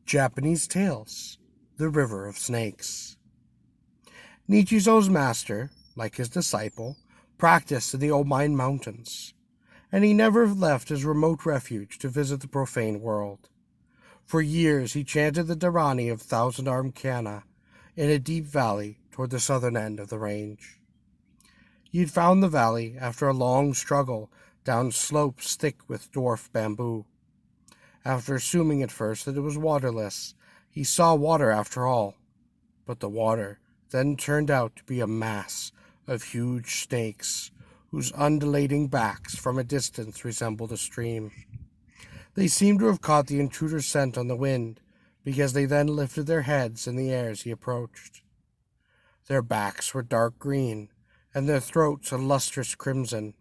Japanese Tales, The River of Snakes. Nichizo's master, like his disciple, practiced in the Omine Mountains, and he never left his remote refuge to visit the profane world. For years he chanted the Dharani of Thousand-Armed Kanna in a deep valley toward the southern end of the range. He had found the valley after a long struggle down slopes thick with dwarf bamboo. After assuming at first that it was waterless, he saw water after all, but the water then turned out to be a mass of huge snakes whose undulating backs from a distance resembled a stream. They seemed to have caught the intruder's scent on the wind, because they then lifted their heads in the air as he approached. Their backs were dark green, and their throats a lustrous crimson,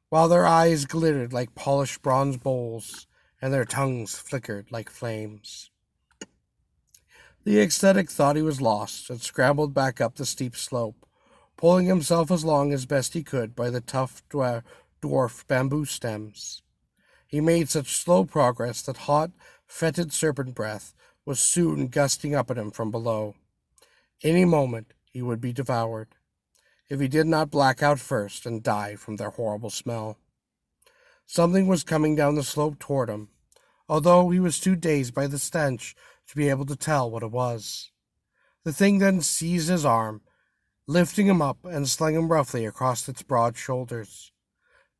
while their eyes glittered like polished bronze bowls, and their tongues flickered like flames. The ascetic thought he was lost and scrambled back up the steep slope, pulling himself as long as best he could by the tough dwarf bamboo stems. He made such slow progress that hot, fetid serpent breath was soon gusting up at him from below. Any moment he would be devoured, if he did not black out first and die from their horrible smell. Something was coming down the slope toward him, although he was too dazed by the stench to be able to tell what it was. The thing then seized his arm, lifting him up and slung him roughly across its broad shoulders.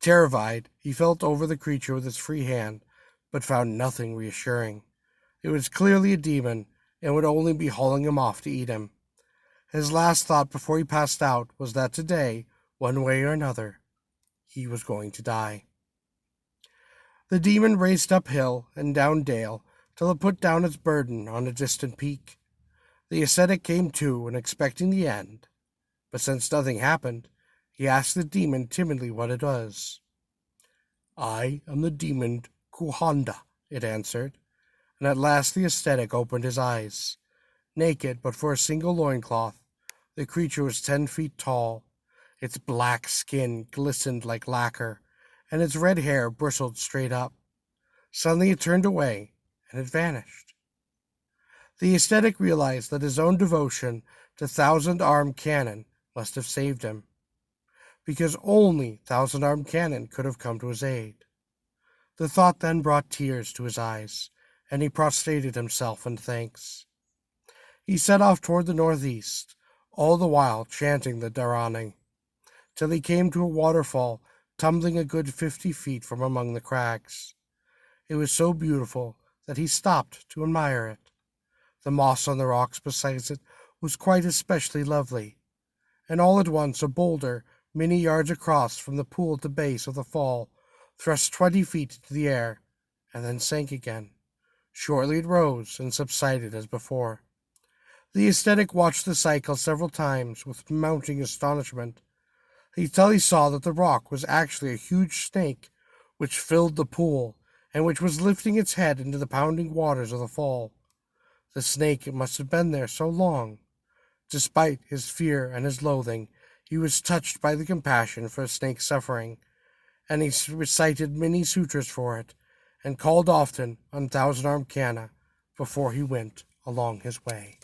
Terrified, he felt over the creature with his free hand, but found nothing reassuring. It was clearly a demon, and would only be hauling him off to eat him. His last thought before he passed out was that today, one way or another, he was going to die. The demon raced uphill and down dale till it put down its burden on a distant peak. The ascetic came to and expecting the end, but since nothing happened, he asked the demon timidly what it was. "I am the demon Kuhanda," it answered, and at last the ascetic opened his eyes. Naked but for a single loincloth, the creature was 10 feet tall. Its black skin glistened like lacquer, and its red hair bristled straight up. Suddenly it turned away, and it vanished. The ascetic realized that his own devotion to thousand-armed cannon must have saved him, because only thousand-armed cannon could have come to his aid. The thought then brought tears to his eyes, and he prostrated himself in thanks. He set off toward the northeast, all the while chanting the Dharani, till he came to a waterfall tumbling a good 50 feet from among the crags. It was so beautiful that he stopped to admire it. The moss on the rocks beside it was quite especially lovely, and all at once a boulder many yards across from the pool at the base of the fall thrust 20 feet into the air, and then sank again. Shortly it rose and subsided as before. The ascetic watched the cycle several times with mounting astonishment, until he saw that the rock was actually a huge snake which filled the pool, and which was lifting its head into the pounding waters of the fall. The snake must have been there so long. Despite his fear and his loathing, he was touched by the compassion for a snake's suffering, and he recited many sutras for it, and called often on Thousand-Armed Kanna before he went along his way.